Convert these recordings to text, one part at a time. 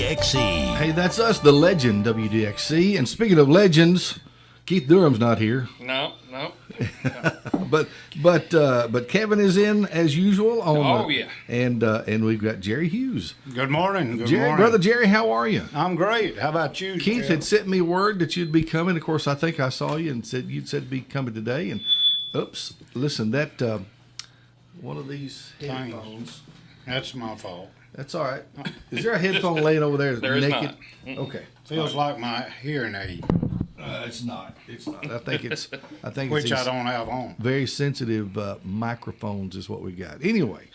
WDXE. Hey, that's us, the legend WDXE. And speaking of legends, Keith Durham's not here, No. but Kevin is in as usual. Yeah. And we've got Jerry Hughes. Good morning. Good Jerry, morning. brother Jerry, how are you? I'm great. How about you, Keith Jeff? had sent me word that you'd be coming. Of course, I think I saw you and you'd said be coming today. And oops, listen, that one of these headphones. That's my fault. That's all right. Is there a headphone laying over there? There is naked? not. Okay. Feels like my hearing aid, It's not. It's not. I think it's which I don't have on. very sensitive microphones is what we got. Anyway,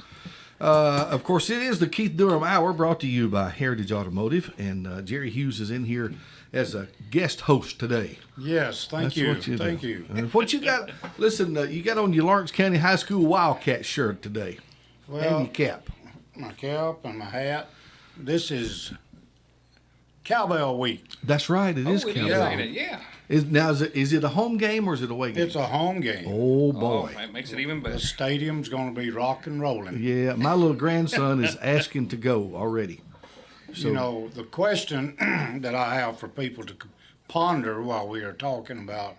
of course, it is the Keith Durham Hour brought to you by Heritage Automotive, and Jerry Hughes is in here as a guest host today. Yes, thank That's you. what you Thank do. you. And what you got? Listen, you got on your Lawrence County High School Wildcat shirt today, and Well, your cap. my cap and my hat. This is Cowbell Week. That's right. It is Oh, it Cowboy. is, ain't it? Yeah. Is it a home game or is it a away game? It's a home game. Oh boy. That makes it even The better. stadium's going to be rock and rolling. Yeah, my little grandson is asking to go already. So, You know, the question that I have for people to ponder while we are talking about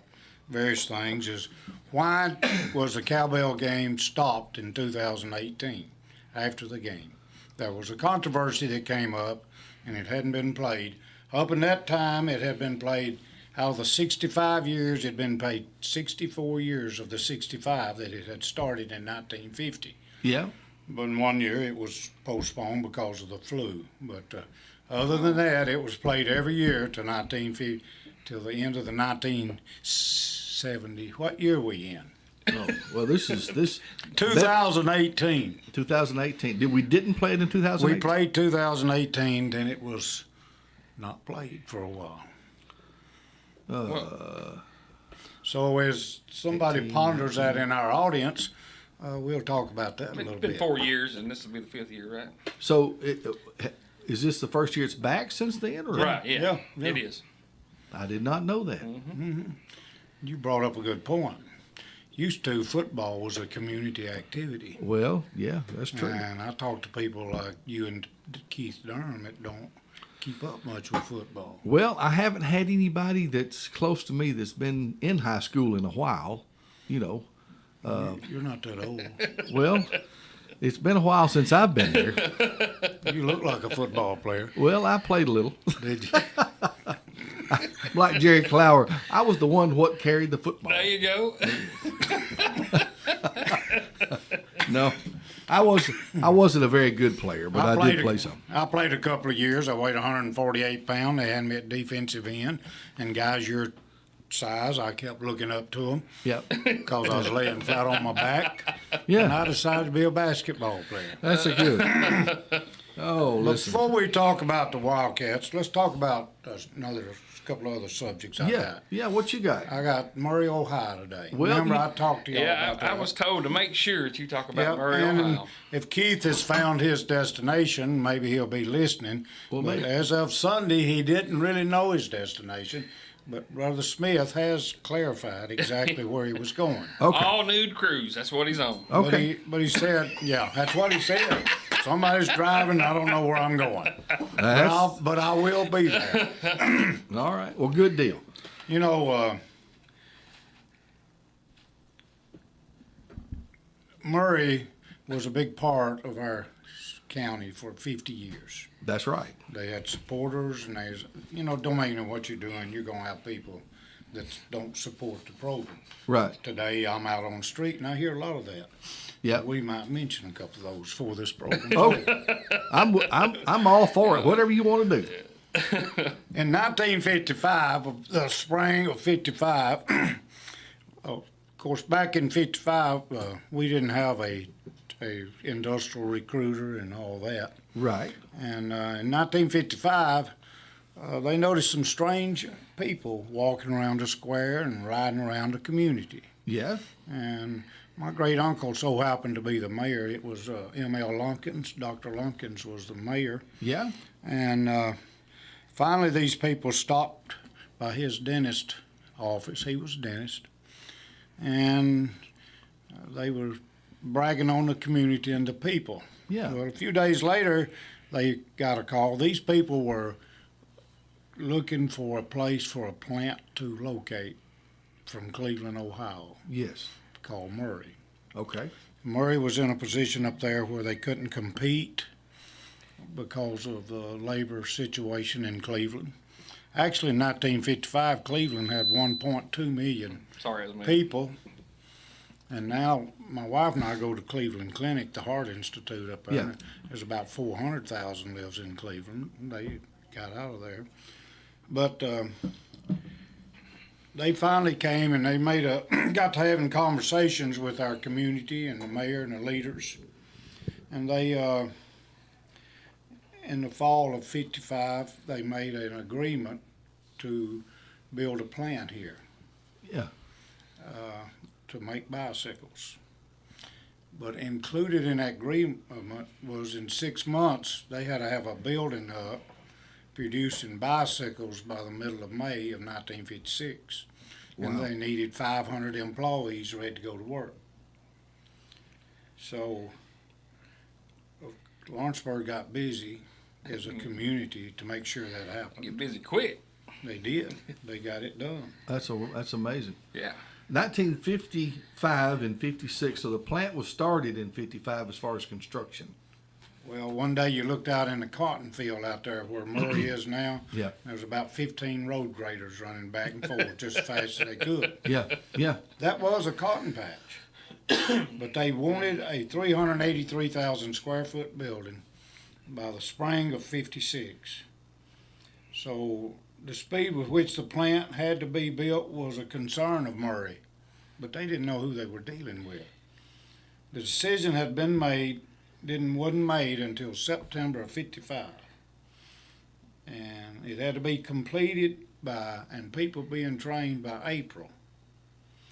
various things is why was the Cowbell game stopped in 2018 after the game? There was a controversy that came up and it hadn't been played. Up in that time, it had been played out of the 65 years, it had been played 64 years of the 65 that it had started in 1950. yeah. But in 1 year it was postponed because of the flu. But other than that, it was played every year to 1950 till the end of the 1970. What year are we in? Oh, well, this 2018. 2018. We didn't play it in 2018. We played 2018, then it was not played for a while. So as somebody 18, ponders that in our audience, we'll talk about that a little It's been bit. 4 years, and this will be the 5th year, right? So, is this the first year it's back since then? Or? Right. Yeah. Yeah. It is. I did not know that. You brought up a good point. Used to, football was a community activity. Well, yeah, that's true. And I talk to people like you and Keith Durham that don't keep up much with football. Well, I haven't had anybody that's close to me that's been in high school in a while. You know, You're not that old. well, it's been a while since I've been there. You look like a football player. Well, I played a little. Did you? Like Jerry Clower, I was the one what carried the football. There you go. No, I wasn't a very good player, but I did play some. I played a couple of years. I weighed 148 pounds. They had me at defensive end. And guys your size, I kept looking up to them Yep. because I was laying flat on my back. And Yeah, I decided to be a basketball player. that's a good. Oh, But listen. before we talk about the Wildcats, let's talk about a couple of other subjects I Yeah, got. yeah. What you got? I got Murray, Ohio today. Well, Remember, you- I talked to y'all Yeah, about that. I was told to make sure that you talk about Yep, Murray, and Ohio. if Keith has found his destination, maybe he'll be listening. Well, but maybe. as of Sunday, he didn't really know his destination. But Brother Smith has clarified exactly where he was going. Okay. All nude cruise. That's what he's on. Okay. But he said, yeah, that's what he said. Somebody's driving. I don't know where I'm going, That's- but I will be there. all right. Well, good deal. You know, Murray was a big part of our county for 50 years. That's right. They had supporters, and don't matter what you're doing, you're going to have people that don't support the program. Right. Today, I'm out on the street, and I hear a lot of that. Yeah. We might mention a couple of those for this program. Oh, I'm all for it. Whatever you want to do. In 1955, the spring of 55, of course, back in 55, we didn't have a industrial recruiter and all that. Right. And in 1955, they noticed some strange people walking around the square and riding around the community. Yeah. And my great uncle so happened to be the mayor. It was M.L. Lunkins. Dr. Lunkins was the mayor. Yeah. And finally, these people stopped by his dentist office. He was a dentist. And they were bragging on the community and the people. Yeah. Well, a few days later, they got a call. These people were looking for a place for a plant to locate from Cleveland, Ohio, Yes. called Murray. Okay. Murray was in a position up there where they couldn't compete because of the labor situation in Cleveland. Actually, in 1955, Cleveland had 1.2 million Sorry, it was me. people. And now my wife and I go to Cleveland Clinic, the Heart Institute up there. Yeah. There's about 400,000 lives in Cleveland. They got out of there. But they finally came and they got to having conversations with our community and the mayor and the leaders. And they, in the fall of '55, they made an agreement to build a plant here. Yeah. To make bicycles. But included in that agreement was in 6 months, they had to have a building up producing bicycles by the middle of May of 1956. And Wow. they needed 500 employees ready to go to work. So Lawrenceburg got busy as a community to make sure that happened. Get busy quick. They did. They got it done. That's amazing. Yeah. 1955 and 56. So the plant was started in 55 as far as construction. Well, one day you looked out in the cotton field out there where Murray is now. Yeah. There was about 15 road graders running back and forth just as fast as they could. Yeah. Yeah. That was a cotton patch. But they wanted a 383,000 square foot building by the spring of '56. So the speed with which the plant had to be built was a concern of Murray, but they didn't know who they were dealing with. The decision had been made, wasn't made until September of '55. And it had to be completed and people being trained by April.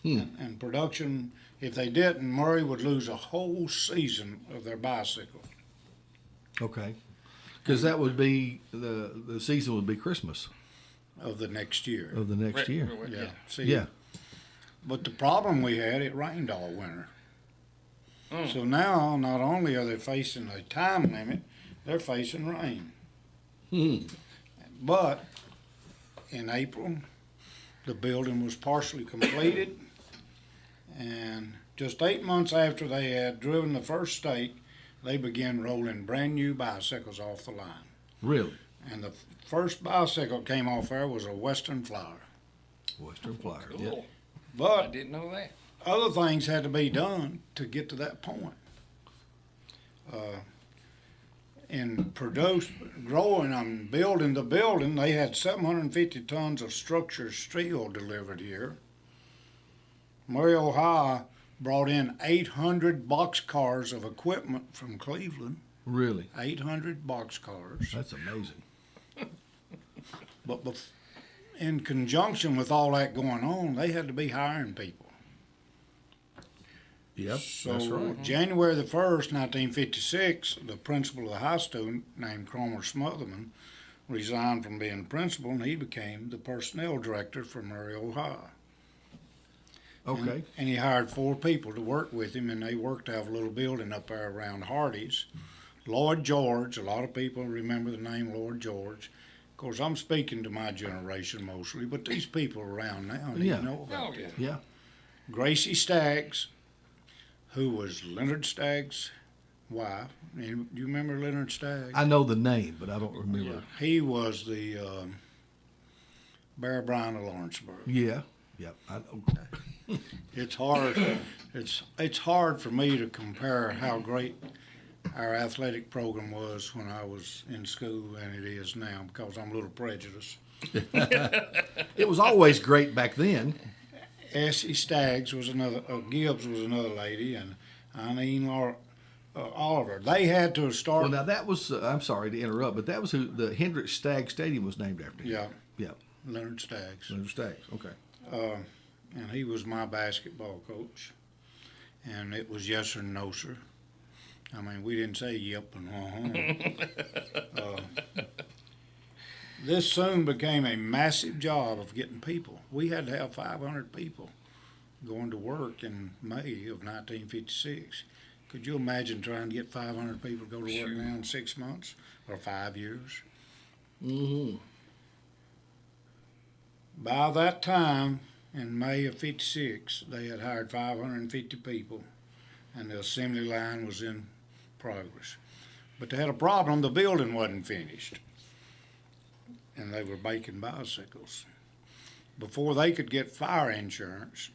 And production, if they didn't, Murray would lose a whole season of their bicycle. Okay. Because that would be the season would be Christmas Of the next year. of the next year. Yeah. See, Yeah. But the problem we had, it rained all winter. So now, not only are they facing a time limit, they're facing rain. But in April, the building was partially completed, and just 8 months after they had driven the first stake, they began rolling brand new bicycles off the line. Really? And the first bicycle that came off there was a Western Flyer. Western Flyer. Cool. Yeah. I But didn't know that. other things had to be done to get to that point. In growing and building the building, they had 750 tons of structured steel delivered here. Murray, Ohio brought in 800 boxcars of equipment from Cleveland. Really? 800 boxcars. That's amazing. But in conjunction with all that going on, they had to be hiring people. Yep. So that's right. January the 1st, 1956, the principal of the high school named Cromer Smotherman resigned from being the principal, and he became the personnel director for Murray, Ohio. Okay. And he hired 4 people to work with him, and they worked out of a little building up there around Hardee's. Lloyd George, a lot of people remember the name Lloyd George. Of course, I'm speaking to my generation mostly, but these people around now need Yeah. to know about Oh, yeah. this. Yeah. Gracie Staggs, who was Leonard Staggs' wife. Do you remember Leonard Staggs? I know the name, but I don't remember. He was the Bear Bryant of Lawrenceburg. Yeah. Yep. Okay. It's hard. It's hard for me to compare how great our athletic program was when I was in school and it is now because I'm a little prejudiced. It was always great back then. Essie Staggs was another. Gibbs was another lady, and Eileen Oliver. They had to start. Well, now that was, I'm sorry to interrupt, but that was who the Hendrick Stagg Stadium was named after. Yeah, Yeah. Leonard Staggs. Leonard Staggs. Okay. And he was my basketball coach. And it was yes or no, sir. I mean, we didn't say yep and This soon became a massive job of getting people. We had to have 500 people going to work in May of 1956 Could you imagine trying to get 500 people to go to work Sure. now in 6 months or 5 years? Mm-hmm. By that time, in May of '56, they had hired 550 people, and the assembly line was in progress. But they had a problem, the building wasn't finished, and they were making bicycles. Before they could get fire insurance,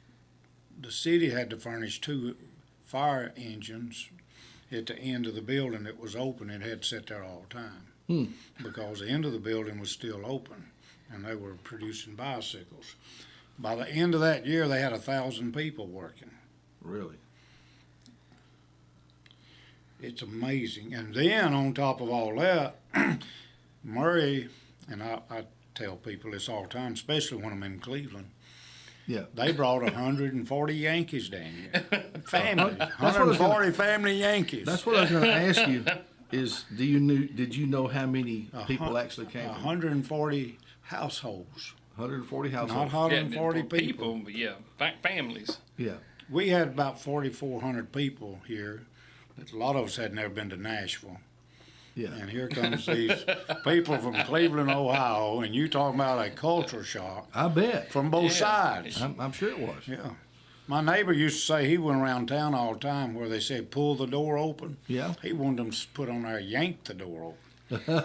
the city had to furnish 2 fire engines at the end of the building that was open and had to sit there all the time because the end of the building was still open and they were producing bicycles. By the end of that year, they had 1,000 people working. Really? It's amazing. And then on top of all that, Murray, and I tell people this all the time, especially when I'm in Cleveland, Yeah. they brought 140 Yankees down here. Family. That's what I was 140 family Yankees. That's what I was going to ask you. Is did you know how many people actually came? 140 households. 140 Not households. 140 Yeah, people. but yeah, families. Yeah. We had about 4,400 people here. A lot of us had never been to Nashville. Yeah. And here comes these people from Cleveland, Ohio, and you talking about a culture shock I bet. from both sides. I'm sure it was. Yeah. My neighbor used to say he went around town all the time where they said pull the door open. Yeah. He wanted them to put on there, yank the door open.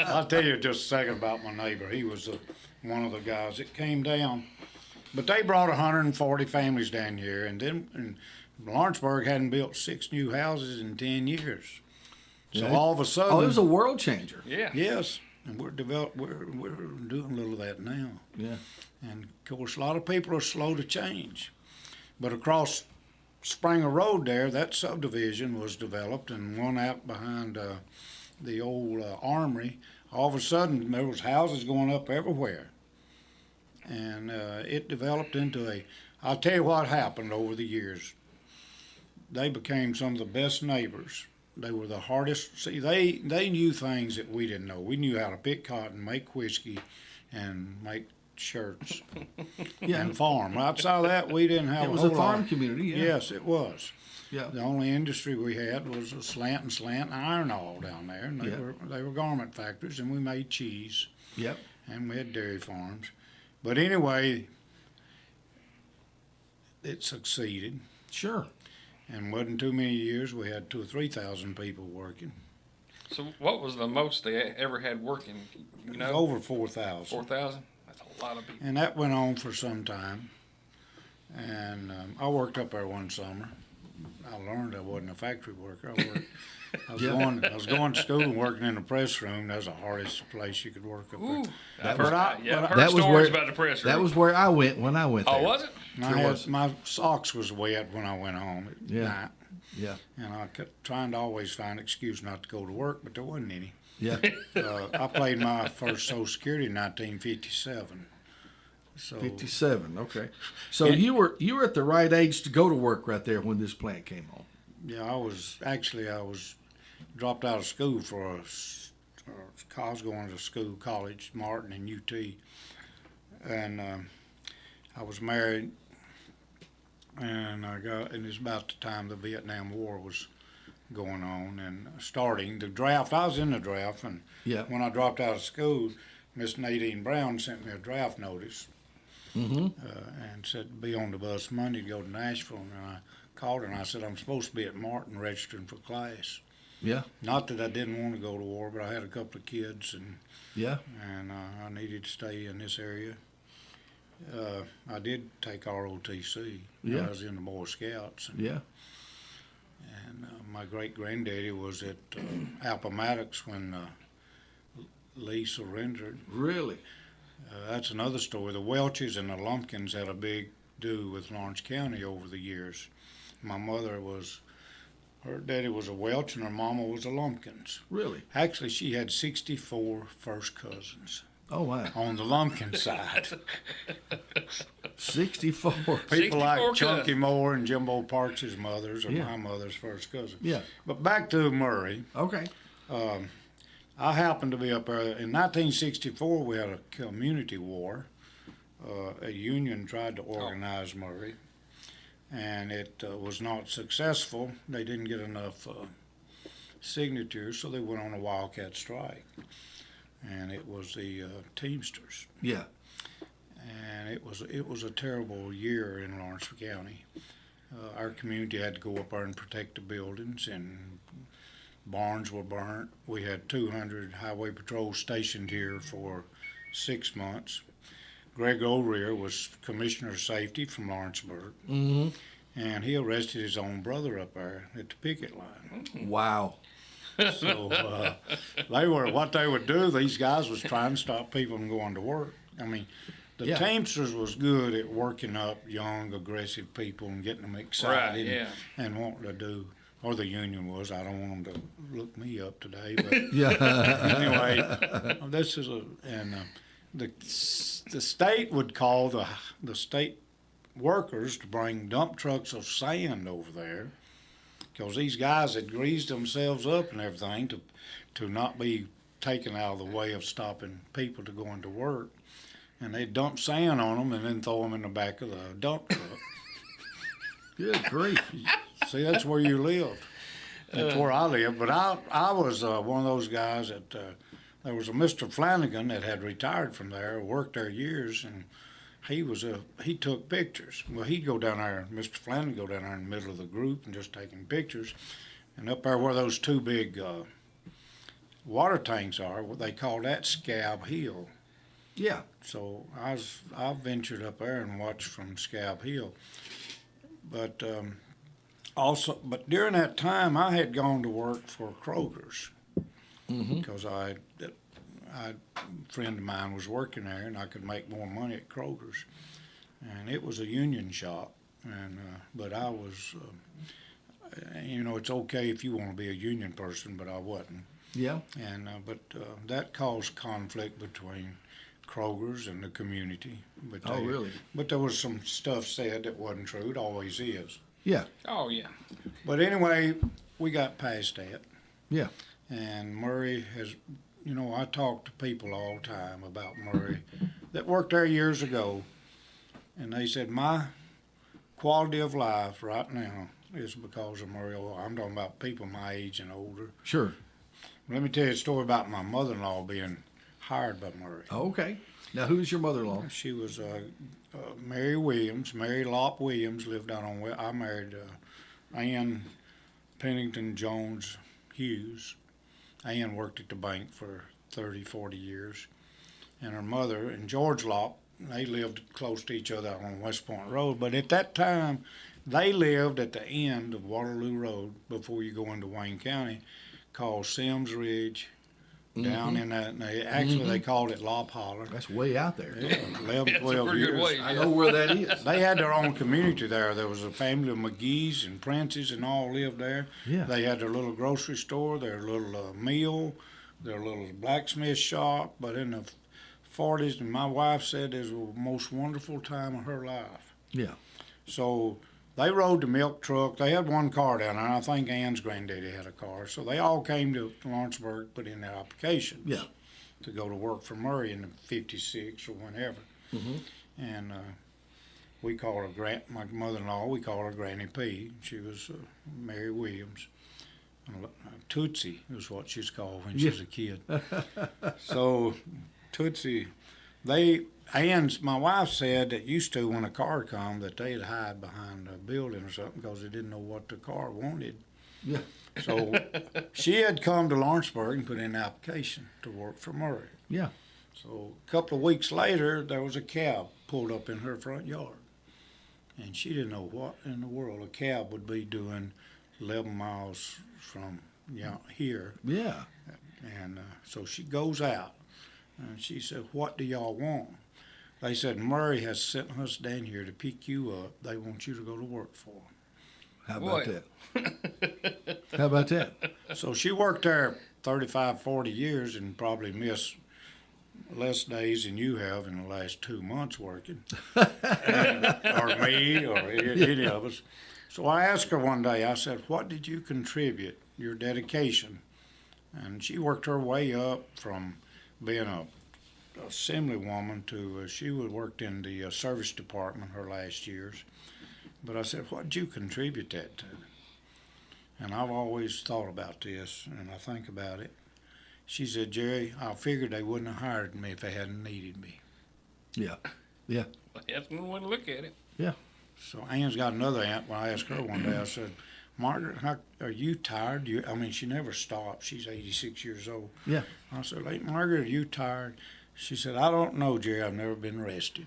I'll tell you just a second about my neighbor. He was one of the guys that came down. But they brought 140 families down here, and then Lawrenceburg hadn't built 6 new houses in 10 years. So Yeah. all of a sudden, Oh, it was a world changer. Yeah. yes, and we're doing a little of that now. Yeah. And of course, a lot of people are slow to change. But across Springer Road there, that subdivision was developed, and one out behind the old armory. All of a sudden, there was houses going up everywhere, and it developed into I'll tell you what happened over the years. They became some of the best neighbors. They were the hardest. See, they knew things that we didn't know. We knew how to pick cotton, make whiskey, and make shirts Yeah. and farm. Outside of that, we didn't have It was a a whole farm lot. community. Yeah. Yes, it was. Yeah. The only industry we had was a slant and iron all down there, and Yeah. they were garment factories, and we made cheese, Yep. and we had dairy farms. But anyway, it succeeded, Sure. and wasn't too many years we had 2,000 or 3,000 people working. So what was the most they ever had working? You It was know, over 4,000. 4,000. That's a lot of people. And that went on for some time. And I worked up there one summer. I learned I wasn't a factory worker. I was going to school and working in the press room. That was the hardest place you could work up Ooh, there. I've was- heard, I've heard that was stories where- about the press room. That was where I went when I went there. Oh, was it? And Sure was. my socks was wet when I went home at Yeah. night. Yeah. And I kept trying to always find an excuse not to go to work, but there wasn't any. Yeah. I played my first Social Security in 1957. So 57. Okay. So you were at the right age to go to work right there when this plant came on. yeah, I was dropped out of school I was going to school, college, Martin and UT, and I was married, and and it's about the time the Vietnam War was going on and starting the draft. I was in the draft, and Yeah. when I dropped out of school, Miss Nadine Brown sent me a draft notice. Mm-hmm. And said be on the bus Monday to go to Nashville, and I called her and I said I'm supposed to be at Martin registering for class. Yeah. Not that I didn't want to go to war, but I had a couple of kids and Yeah. I needed to stay in this area. I did take ROTC. Yeah. I was in the Boy Scouts, Yeah. and my great granddaddy was at Appomattox when Lee surrendered. Really. That's another story. The Welches and the Lumpkins had a big do with Lawrence County over the years. My mother her daddy was a Welch and her mama was a Lumpkins. Really. Actually, she had 64 first cousins Oh wow. on the Lumpkin side. 64. People 64 like Chunky cousins. Moore and Jimbo Parks' mothers are Yeah. my mother's first cousins. Yeah. But back to Murray. Okay. I happened to be up there. In 1964, we had a community war. A union tried to organize Murray. and it was not successful. They didn't get enough signatures, so they went on a wildcat strike, and it was the Teamsters. Yeah. And it was a terrible year in Lawrenceville County. Our community had to go up there and protect the buildings, and barns were burnt. We had 200 highway patrols stationed here for 6 months. Greg O'Rear was Commissioner of Safety from Lawrenceburg, Mm-hmm. and he arrested his own brother up there at the picket line. Wow. So what they would do, these guys was trying to stop people from going to work. I mean, the Yeah. Teamsters was good at working up young, aggressive people and getting them excited Right, yeah. and wanting to do, or the union was. I don't want them to look me up today, but Yeah. anyway, this is the state would call the state workers to bring dump trucks of sand over there, because these guys had greased themselves up and everything to not be taken out of the way of stopping people to going to work. And they'd dump sand on them and then throw them in the back of the dump truck. Good grief. See, that's where you lived. That's where I lived. But I was one of those guys that there was a Mr. Flanagan that had retired from there, worked there years, and he took pictures. Well, he'd go down there, Mr. Flanagan go down there in the middle of the group and just taking pictures. And up there where those two big water tanks are, what they call that Scab Hill. Yeah. So I ventured up there and watched from Scab Hill. But but during that time, I had gone to work for Kroger's, because a friend of mine was working there, and I could make more money at Kroger's, and it was a union shop. And but I was, it's okay if you want to be a union person, but I wasn't. Yeah. And but that caused conflict between Kroger's and the community. But Oh, really? But there was some stuff said that wasn't true. It always is. Yeah. Oh, yeah. But anyway, we got past that. Yeah. And Murray has, I talk to people all the time about Murray that worked there years ago. And they said, my quality of life right now is because of Murray. I'm talking about people my age and older. Sure. Let me tell you a story about my mother-in-law being hired by Murray. Okay. Now, who's your mother-in-law? She was Mary Williams. Mary Lopp Williams lived down on. I married Ann Pennington Jones Hughes. Ann worked at the bank for 30, 40 years. And her mother and George Lopp, they lived close to each other on West Point Road. But at that time, they lived at the end of Waterloo Road before you go into Wayne County, called Sims Ridge. Down in that, and they called it Lopp Holler. That's way out there. Yeah, 11, That's a 12 pretty good years. way. I know where that is. They had their own community there. There was a family of McGee's and Prince's and all lived there. Yeah. They had their little grocery store, their little mill, their little blacksmith shop. But in the 40s, and my wife said it was the most wonderful time of her life. Yeah. So they rode the milk truck. They had one car down there. I think Ann's granddaddy had a car. So they all came to Lawrenceburg, put in their applications Yeah. to go to work for Murray in the 56 or whenever. And we call her my mother-in-law, we call her Granny P. She was Mary Williams. Tootsie is what she's called when she was a kid. So Tootsie, my wife said that used to, when a car come, that they'd hide behind a building or something because they didn't know what the car wanted. Yeah. So she had come to Lawrenceburg and put in an application to work for Murray. Yeah. So a couple of weeks later, there was a cab pulled up in her front yard. And she didn't know what in the world a cab would be doing 11 miles from here. Yeah. And so she goes out, and she said, "What do y'all want?" They said, "Murray has sent us down here to pick you up. They want you to go to work for them." How about Boy. that? How about that? So she worked there 35, 40 years and probably missed less days than you have in the last 2 months working, or me, or any of us. So I asked her one day, I said, "What did you contribute, your dedication?" And she worked her way up from being a assemblywoman to, she worked in the service department her last years. But I said, what'd you contribute that to? And I've always thought about this, and I think about it. She said, Jerry, I figured they wouldn't have hired me if they hadn't needed me. Yeah. Yeah. That's one way to look at it. Yeah. So Ann's got another aunt. When I asked her one day, I said, Margaret, are you tired? She never stopped. She's 86 years old. Yeah. I said, hey, Margaret, are you tired? She said, I don't know, Jerry. I've never been rested.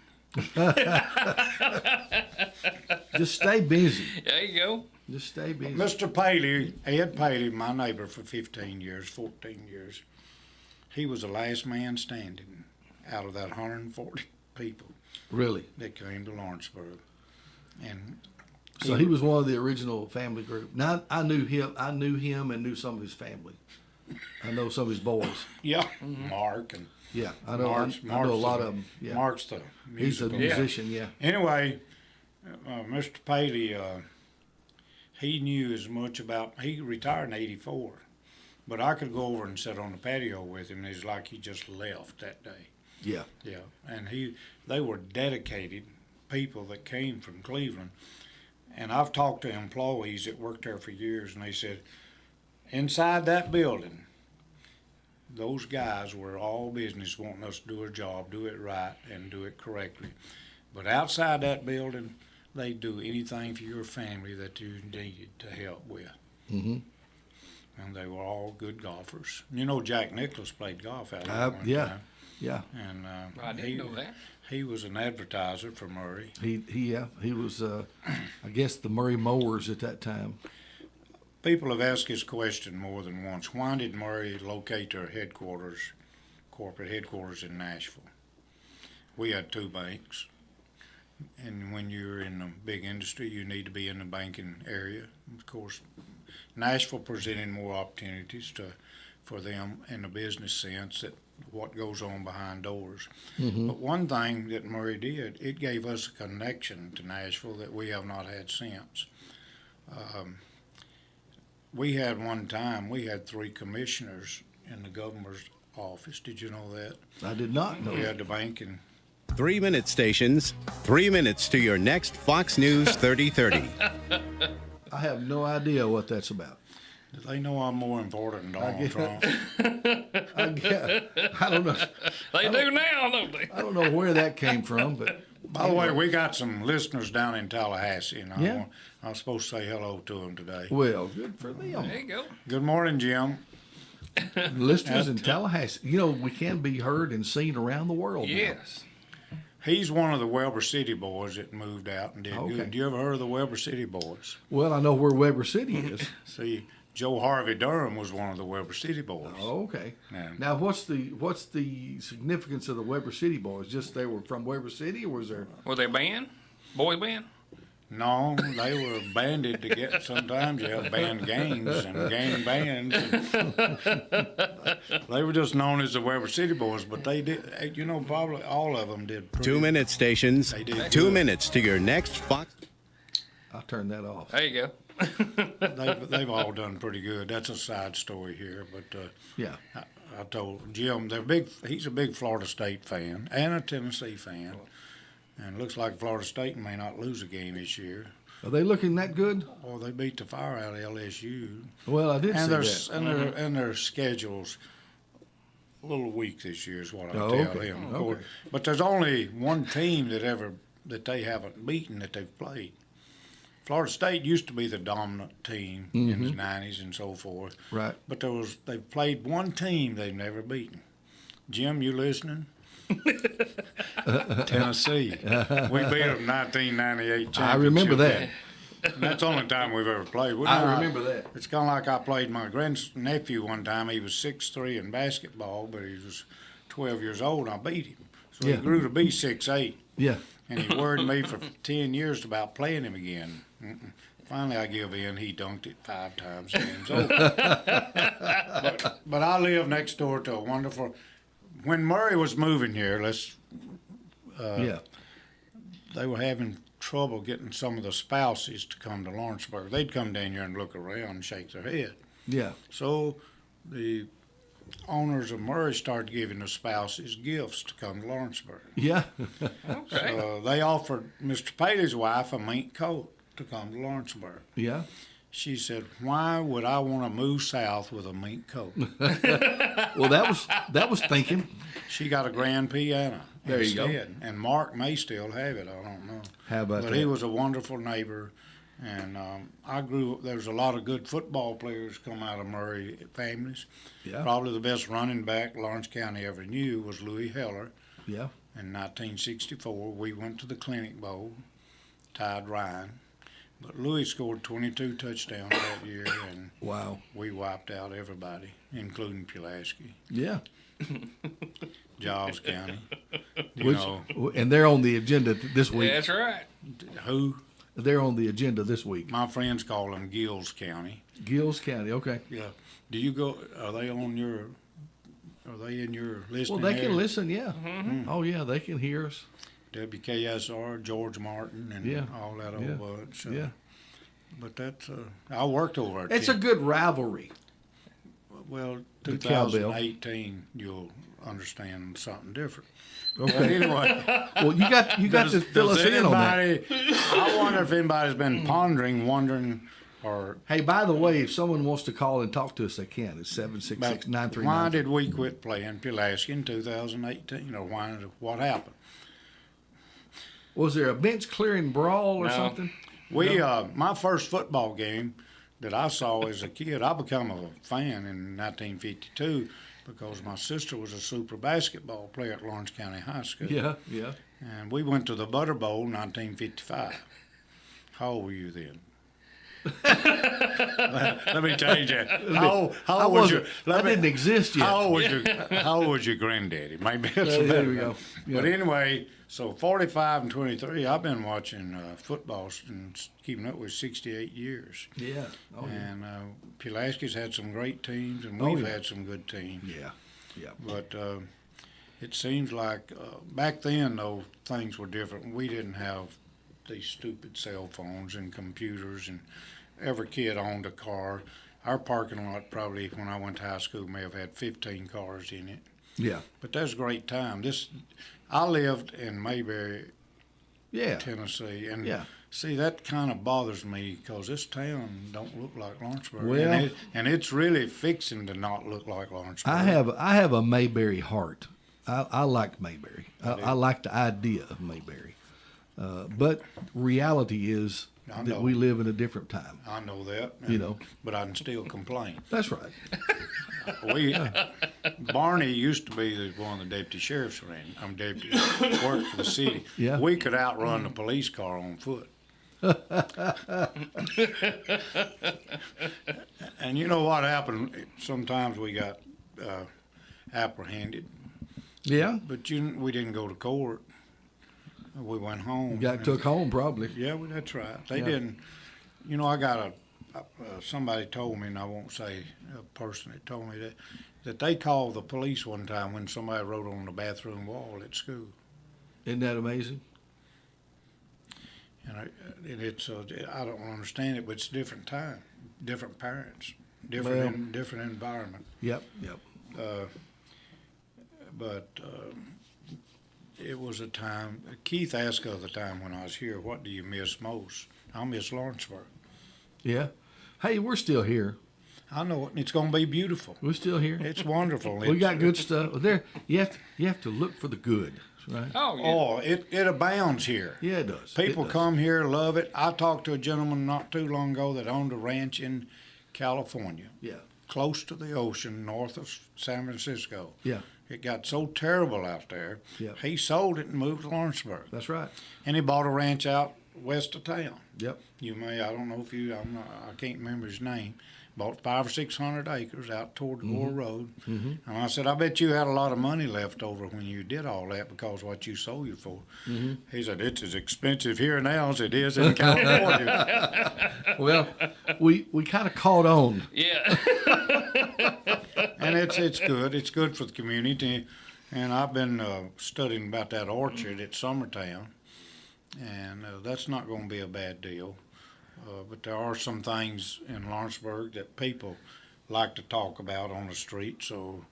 Just stay busy. There you go. Just stay busy. Mr. Paley, Ed Paley, my neighbor for 14 years, he was the last man standing out of that 140 people Really? that came to Lawrenceburg. And So he was one of the original family group. Now I knew him. And knew some of his family. I know some of his boys. yeah, Mark and Yeah, I know. Mark's I know a lot the- of them. Yeah. Mark's the He's a musical. musician. Yeah. Anyway, Mr. Paley, he knew as much about. He retired in '84, but I could go over and sit on the patio with him. And it's like he just left that day. Yeah. Yeah, and they were dedicated people that came from Cleveland. And I've talked to employees that worked there for years, and they said, inside that building, those guys were all business wanting us to do our job, do it right, and do it correctly. But outside that building, they'd do anything for your family that you needed to help with. Mm-hmm. And they were all good golfers. You know, Jack Nicklaus played golf out there one Yeah. time. Yeah. And I didn't know that. he was an advertiser for Murray. He was I guess the Murray Mowers at that time. People have asked this question more than once. Why did Murray locate their headquarters, corporate headquarters in Nashville? We had two banks. And when you're in a big industry, you need to be in the banking area. Of course, Nashville presented more opportunities for them in a business sense that what goes on behind doors. Mm-hmm. But one thing that Murray did, it gave us a connection to Nashville that we have not had since. We had one time, we had 3 commissioners in the governor's office. Did you know that? I did not know. We had the bank and 3-minute stations, 3 minutes to your next Fox News 3030. I have no idea what that's about. they know I'm more important than Donald Trump. I don't know. They do now, don't they? I don't know where that came from, but By the way, we got some listeners down in Tallahassee, and Yeah. I was supposed to say hello to them today. well, good for them. There you go. Good morning, Jim. Listeners in Tallahassee, you know, we can be heard and seen around the world. now. Yes. He's one of the Weber City boys that moved out and did Okay. good. You ever heard of the Weber City boys? Well, I know where Weber City is. See, Joe Harvey Durham was one of the Weber City boys. Oh, okay. Yeah. Now, what's the significance of the Weber City boys? Just they were from Weber City, or was there? Were they a band? Boy band? No, they were banded together. Sometimes you have band gangs and gang bands. They were just known as the Weber City boys, but they did, you know, probably all of them did. 2-minute stations, They did 2 good. minutes to your next Fox. I'll turn that off. There you go. They've all done pretty good. That's a side story here, but Yeah. I told Jim he's a big Florida State fan and a Tennessee fan, and it looks like Florida State may not lose a game this year. Are they looking that good? Well, they beat the fire out of LSU, Well, I did and see their that. and their schedule's a little weak this year, is what I Oh, tell okay. him. Of Okay. course. But there's only one team that they haven't beaten that they've played. Florida State used to be the dominant team in the '90s and so forth. Right. But they've played one team they've never beaten. Jim, you listening? Tennessee. We beat them 1998 championship. I remember that. And that's the only time we've ever played. I remember that. It's kind of like I played my grandnephew one time. He was 6'3" in basketball, but he was 12 years old, and I beat him. So Yeah. he grew to be 6'8", Yeah. and he worried me for 10 years about playing him again. Finally, I give in. He dunked it 5 times. Game's over. but I live next door to a wonderful. When Murray was moving here, Yeah. they were having trouble getting some of the spouses to come to Lawrenceburg. They'd come down here and look around and shake their head. Yeah. So the owners of Murray started giving the spouses gifts to come to Lawrenceburg. Yeah. Okay. They offered Mr. Paley's wife a mink coat. to come to Lawrenceburg. Yeah. She said, "Why would I want to move south with a mink coat?" Well, that was thinking. She got a grand piano There you go. instead, and Mark may still have it. I don't know. How about But that? he was a wonderful neighbor, and I grew up. There was a lot of good football players come out of Murray families. Yeah. Probably the best running back Lawrence County ever knew was Louis Heller. Yeah. In 1964, we went to the Clinic Bowl, tied Ryan. But Louis scored 22 touchdowns that year, and Wow. we wiped out everybody, including Pulaski, Yeah. Giles County. You Which, know, and they're on the agenda this week. Yeah, that's right. who? They're on the agenda this week. My friends call them Gills County. Gills County. Okay. Yeah. Do you go? Are they on your? Are they in your listening? Well, they can area? listen. Yeah. Oh, yeah. They can hear us. WKSR, George Martin, and Yeah. all that Yeah. old bunch. Yeah. But that's. I worked over at. It's a good rivalry. Well, The cowbell. 2018, you'll understand something different. Okay. But anyway, Well, you got to fill us in on that. I wonder if anybody's been wondering, or Hey, by the way, if someone wants to call and talk to us, they can. It's about 766-939. why did we quit playing Pulaski in 2018, or what happened? Was there a bench clearing brawl or No. something? We my first football game that I saw as a kid, I became a fan in 1952 because my sister was a super basketball player at Lawrence County High School. Yeah. Yeah. And we went to the Butter Bowl in 1955. How old were you then? Let me change that. How old was your? I didn't exist yet. How old was your granddaddy? Maybe that's a There better. we go. But Yeah. anyway, so 45 and 23, I've been watching football and keeping up with 68 years. Yeah. Oh, yeah. And Pulaski's had some great teams, and Oh, we've yeah. had some good teams. Yeah. Yeah. But it seems like back then, though, things were different. We didn't have these stupid cell phones and computers, and every kid owned a car. Our parking lot probably, when I went to high school, may have had 15 cars in it. Yeah. But that was a great time. I lived in Mayberry, Yeah. Tennessee, and Yeah. see, that kind of bothers me because this town don't look like Lawrenceburg, Well- and it's really fixing to not look like Lawrenceburg. I have a Mayberry heart. I like Mayberry. I like the idea of Mayberry. But reality is I that know. we live in a different time. I know that, You know. but I can still complain. That's right. Barney used to be one of the deputy sheriffs deputy worked for the city. Yeah. We could outrun the police car on foot. And you know what happened? Sometimes we got apprehended, Yeah. but we didn't go to court. We went home. Got took home probably. Yeah, well, that's right. They Yeah. didn't. You know, I got somebody told me, and I won't say a person that told me that they called the police one time when somebody wrote on the bathroom wall at school. Isn't that amazing? And it's I don't understand it, but it's a different time, different parents, different environment. Yep. Yep. But it was a time. Keith asked the other time when I was here, "What do you miss most?" I miss Lawrenceburg. Yeah. Hey, we're still here. I know it. It's going to be beautiful. We're still here. It's wonderful. We got good stuff there. You have to look for the good, right? Oh, yeah. Oh, it abounds here. Yeah, it does. People It does. come here, love it. I talked to a gentleman not too long ago that owned a ranch in California, Yeah. close to the ocean, north of San Francisco. Yeah. It got so terrible out there, Yeah. he sold it and moved to Lawrenceburg. That's right. And he bought a ranch out west of town. Yep. I don't know if I can't remember his name. Bought 500 or 600 acres out toward the Gore Road. Mm-hmm. And I said, I bet you had a lot of money left over when you did all that because what you sold it for. Mm-hmm. He said, it's as expensive here now as it is in California. Well, we kind of caught on. Yeah. And it's good. It's good for the community. And I've been studying about that orchard at Summertown. And that's not going to be a bad deal. But there are some things in Lawrenceburg that people like to talk about on the street. So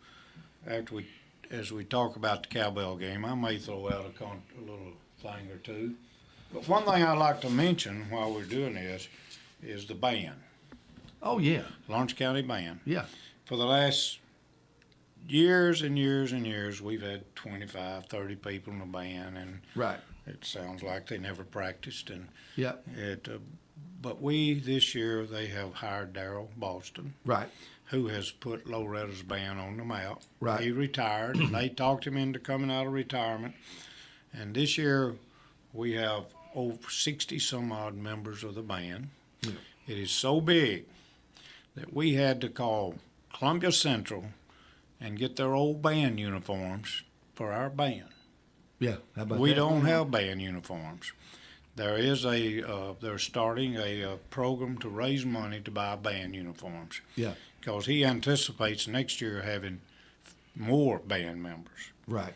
as we talk about the cowbell game, I may throw out a little thing or two. But one thing I'd like to mention while we're doing this is the band, Oh yeah, Lawrence County Band. yeah, For the last years and years and years, we've had 25, 30 people in the band, and right, it sounds like they never practiced. And yeah, but this year, they have hired Darrell Boston, right, who has put Loretta's band on the map. Right. He retired, and they talked him into coming out of retirement. And this year, we have over 60 some odd members of the band. Yeah. It is so big that we had to call Columbia Central and get their old band uniforms for our band. yeah. How about We that? don't have band uniforms. There is they're starting a program to raise money to buy band uniforms, Yeah, because he anticipates next year having more band members. right.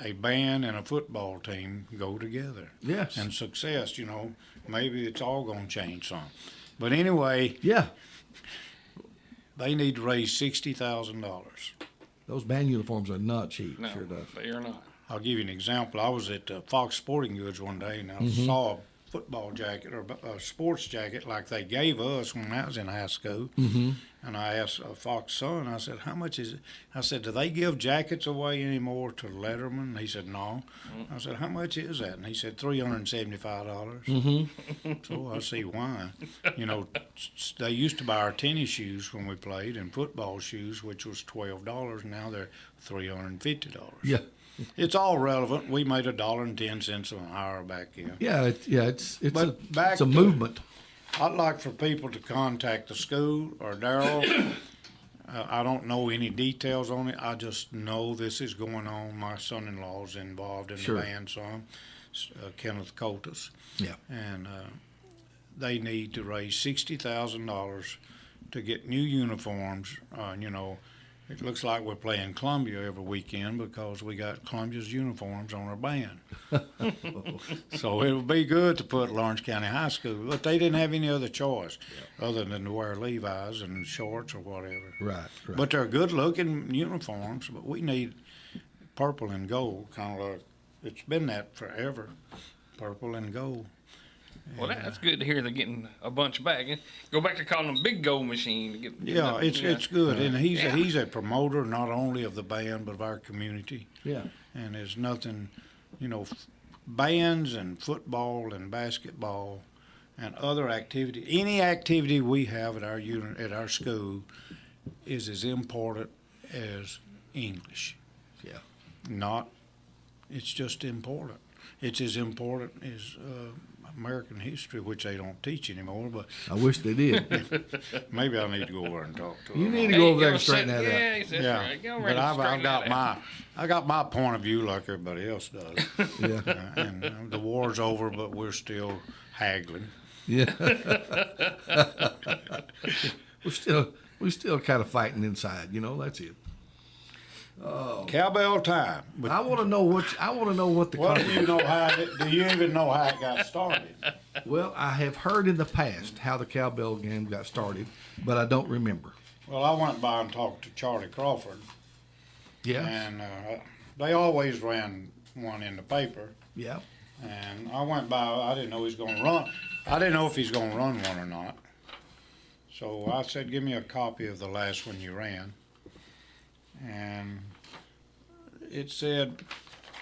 A band and a football team go together. Yes. And success, maybe it's all going to change some. But anyway, Yeah, they need to raise $60,000. those band uniforms are not cheap. No, Sure enough. they are not. I'll give you an example. I was at Fox Sporting Goods one day, and I Mm-hmm. saw a football jacket or a sports jacket like they gave us when I was in high school. Mm-hmm. And I asked Fox son, I said, how much is it? I said, do they give jackets away anymore to Letterman? And he said, no. I said, how much is that? And he said, $375. Mm-hmm. So I see why. They used to buy our tennis shoes when we played, and football shoes, which was $12. Now they're $350. Yeah, It's all relevant. We made $1.10 an hour back then. yeah, it's But back it's a to- movement. I'd like for people to contact the school or Darrell. I don't know any details on it. I just know this is going on. My son-in-law's involved in Sure. the band some, Kenneth Coltis. Yeah. And they need to raise $60,000 to get new uniforms. It looks like we're playing Columbia every weekend because we got Columbia's uniforms on our band. So it would be good to put Lawrence County High School, but they didn't have any other choice other than to wear Levi's and shorts or whatever. Right, right. But they're good-looking uniforms, but we need purple and gold, kind of like it's been that forever, purple and gold. Well, that's good to hear they're getting a bunch back. Go back to calling them Big Gold Machine. To get Yeah, them, it's good, and Yeah. he's a promoter not only of the band but of our community. Yeah, And there's nothing, bands and football and basketball and other activity. Any activity we have at our unit at our school is as important as English. yeah. It's just important. It's as important as American history, which they don't teach anymore. But I wish they did. maybe I need to go over and talk to them. You need to Hey, go over there go and straighten sit- that out. Yeah, he said, Yeah, right. Go over but and I've straighten got that out. I got my point of view like everybody else does. Yeah, And the war's over, but we're still haggling. yeah. we're still kind of fighting inside. That's it. Cowbell time. But I want to know what the. what do you know do you even know how it got started? Well, I have heard in the past how the cowbell game got started, but I don't remember. Well, I went by and talked to Charlie Crawford, Yeah, and they always ran one in the paper. yeah, And I went by. I didn't know he's going to run. I didn't know if he's going to run one or not. So I said, "Give me a copy of the last one you ran." And it said,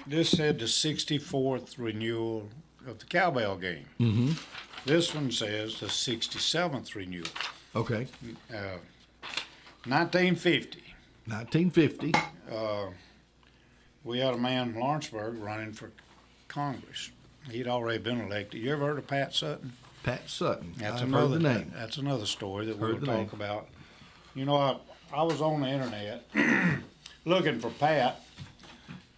this said the 64th renewal of the cowbell game. Mm-hmm. This one says the 67th renewal. Okay. 1950. 1950. We had a man from Lawrenceburg running for Congress. He'd already been elected. You ever heard of Pat Sutton? Pat Sutton. That's I've another heard the name. That's another story that Heard we'll the talk name. about. I was on the internet looking for Pat,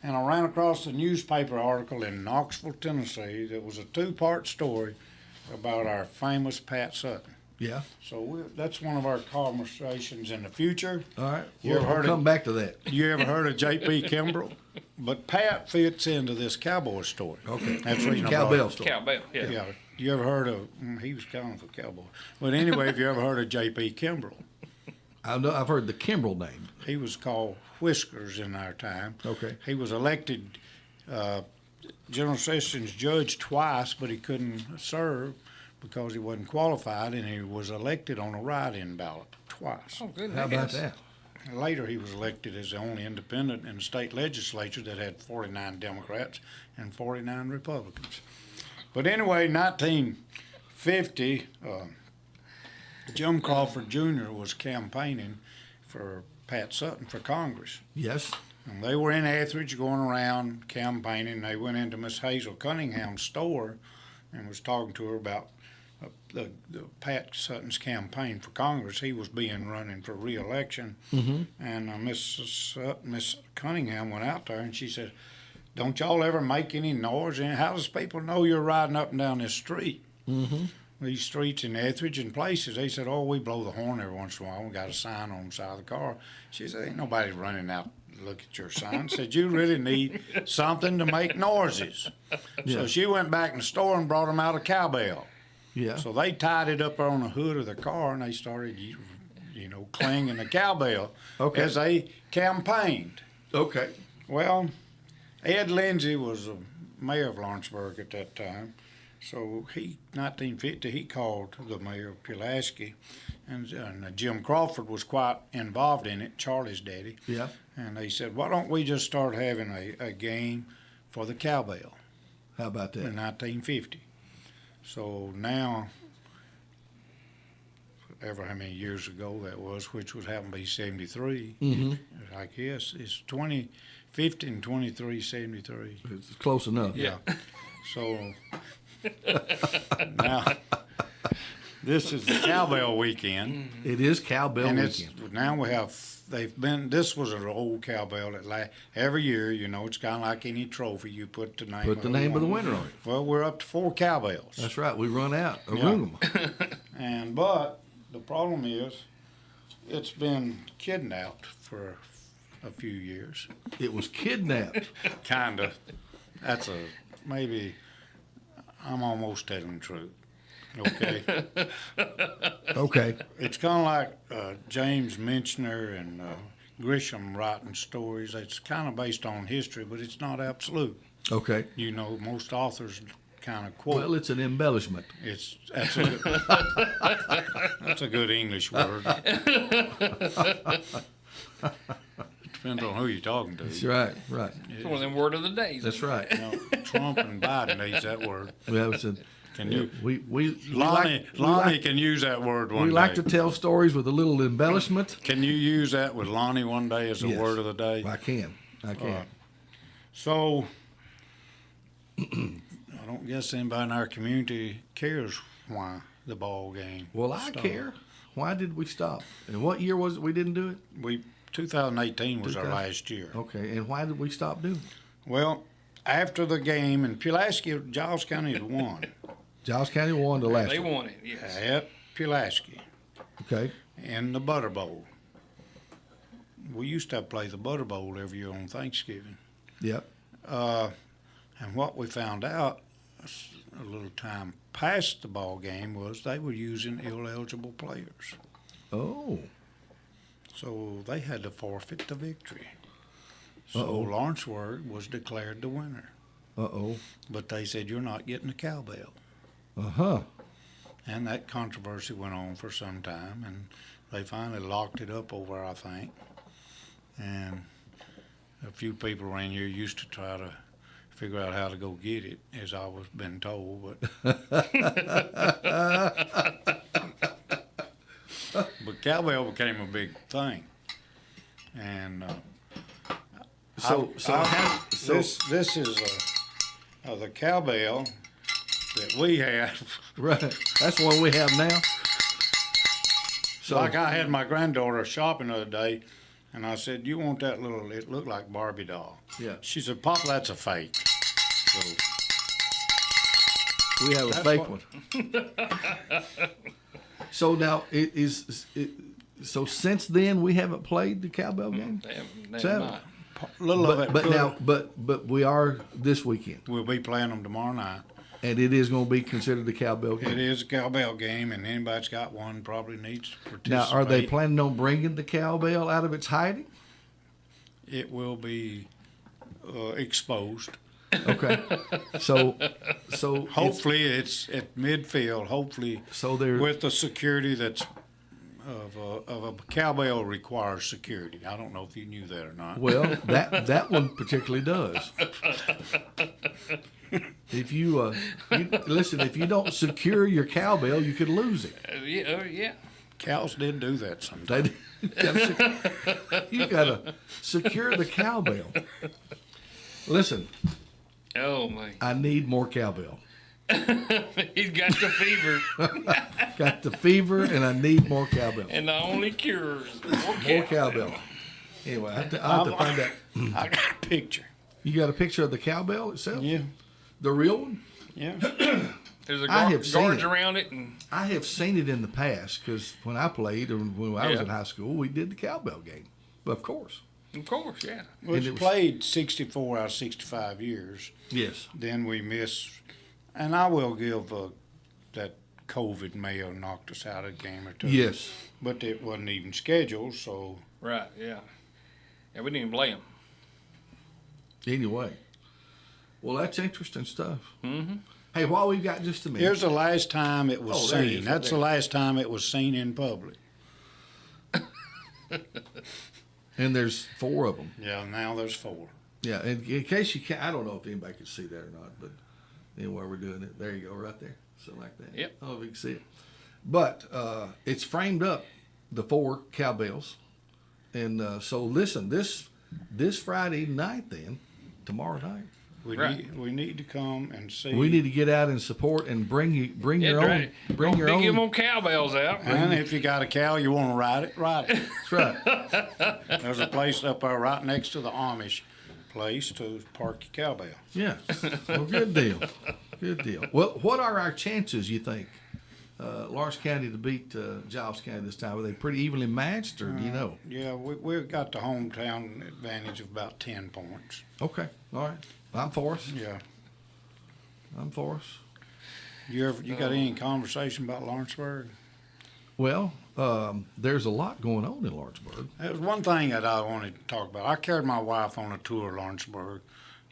and I ran across a newspaper article in Knoxville, Tennessee that was a two-part story about our famous Pat Sutton. Yeah. So that's one of our conversations in the future. All right. You ever We'll heard come of- back to that. You ever heard of J.P. Kimbrell? But Pat fits into this cowboy story. Okay. That's the reason I brought Cowbell it. story. Cowbell, yeah. Yeah. You ever heard of? He was kind of a cowboy. But anyway, have you ever heard of J.P. Kimbrell? I know. I've heard the Kimbrell name. He was called Whiskers in our time. Okay. He was elected General Sessions judged twice, but he couldn't serve because he wasn't qualified, and he was elected on a write-in ballot twice. Oh, goodness. How about that? Later, he was elected as the only independent in the state legislature that had 49 Democrats and 49 Republicans. But anyway, 1950, Jim Crawford Jr. was campaigning for Pat Sutton for Congress. Yes. And they were in Etheridge going around campaigning. They went into Miss Hazel Cunningham's store and was talking to her about the Pat Sutton's campaign for Congress. He was running for re-election, and Miss Cunningham went out there and she said, "Don't y'all ever make any noise? And how does people know you're riding up and down this street? These streets in Etheridge and places." They said, "Oh, we blow the horn every once in a while. We got a sign on the side of the car." She said, "Ain't nobody running out to look at your sign." Said, "You really need something to make noises." Yeah. So she went back in the store and brought them out a cowbell. Yeah. So they tied it up on the hood of the car, and they started, clanging the cowbell as they campaigned. Okay. Well, Ed Lindsay was the mayor of Lawrenceburg at that time. So 1950, he called the mayor of Pulaski, and Jim Crawford was quite involved in it, Charlie's daddy. Yeah. And they said, "Why don't we just start having a game for the cowbell?" How about that? In 1950. So now, ever how many years ago that was, which would happen to be 73, I guess, it's 2050 and 2373. It's close enough. Yeah. So now, this is the cowbell weekend. It is cowbell And weekend. now this was an old cowbell that every year, it's kind of like any trophy, you put the name Put the name of the winner on it. Well, we're up to 4 cowbells. That's right. We run out of Yeah. room. But the problem is, it's been kidnapped for a few years. It was kidnapped. Kinda. That's maybe, I'm almost telling the truth. Okay. Okay. It's kind of like James Menchner and Grisham writing stories. It's kind of based on history, but it's not absolute. Okay. Most authors kind of quote. Well, it's an embellishment. That's a good English word. Depends on who you're talking to. That's right. Right. It's one of them word of the days. That's right. Trump and Biden needs that word. Well, it's a, Can you? Lonnie Lonnie can use that word one we day. like to tell stories with a little embellishment. Can you use that with Lonnie one day as a Yes. word of the day? I can. So, I don't guess anybody in our community cares why the ball game. Well, I stopped. care. Why did we stop? And what year was it we didn't do it? 2018 was our last year. Okay. And why did we stop doing it? Well, after the game, and Pulaski, Giles County had won. Giles County won the last They one. won it, yes. At Pulaski Okay. in the Butter Bowl. We used to play the Butter Bowl every year on Thanksgiving. Yep. And what we found out a little time past the ball game was they were using ineligible players. Oh. So they had to forfeit the victory. So Uh-oh. Lawrenceburg was declared the winner. Uh-oh. But they said, "You're not getting a cowbell." Uh-huh. And that controversy went on for some time, and they finally locked it up over, I think. And a few people around here used to try to figure out how to go get it, as I was been told. But cowbell became a big thing, and this is the cowbell that we have. Right. That's what we have now. So, Like I had my granddaughter shopping the other day, and I said, "You want that little? It looked like Barbie doll." yeah, She said, "Pop, that's a fake." So we have a That's fake what- one. So now so since then we haven't played the cowbell game. They So- have not. a little of it. But could- now but we are this weekend, we'll be playing them tomorrow night. and it is going to be considered the cowbell game. It is a cowbell game, and anybody that's got one probably needs to participate. Now, are they planning on bringing the cowbell out of its hiding? It will be exposed. Okay. So Hopefully it's at midfield. Hopefully So there- with the security that's of a cowbell requires security. I don't know if you knew that or not. well, that one particularly does. If you listen, if you don't secure your cowbell, you could lose it. Yeah. Cows did do that sometimes. You gotta secure the cowbell. Listen, Oh my. I need more cowbell. He's got the fever, Got the fever, and I need more cowbell. and the only cure is More cowbell. Anyway, I have to find out. I got a picture. You got a picture of the cowbell itself? Yeah, The real one? yeah. There's a I have seen guards it. around it, and I have seen it in the past because when I played or when I was Yeah. in high school, we did the cowbell game. But of course. of course, yeah. Which it was- played 64 out of 65 years. Yes. Then we missed, and I will give that COVID may have knocked us out a game or two. Yes. But it wasn't even scheduled, so Right, yeah. Yeah, we didn't even play him. Anyway. Well, that's interesting stuff. Mm-hmm. Hey, while we've got just a minute. here's the last time it was Oh, there it seen. is, That's right the there. last time it was seen in public. And there's 4 of them. Yeah, now there's 4. Yeah, in case you can't, I don't know if anybody can see that or not, but anyway, we're doing it. There you go, right there. Something like that. Yep. I don't know if you can see it. But it's framed up, the 4 cowbells. And so listen, this Friday night then, tomorrow night, Right. We need to come and see. we need to get out and support and bring your own. Bring Don't your be own. giving them cowbells out. And if you got a cow, you want to ride it, ride it. That's right. There's a place up there right next to the Amish place to park your cowbell. Yeah. Well, good deal. Good deal. Well, what are our chances, you think, Lawrence County to beat Giles County this time? Are they pretty evenly matched, or do you know? Yeah, we've got the hometown advantage of about 10 points. Okay. All right. I'm for us. Yeah. I'm for us. You got any conversation about Lawrenceburg? Well, there's a lot going on in Lawrenceburg. There's one thing that I wanted to talk about. I carried my wife on a tour of Lawrenceburg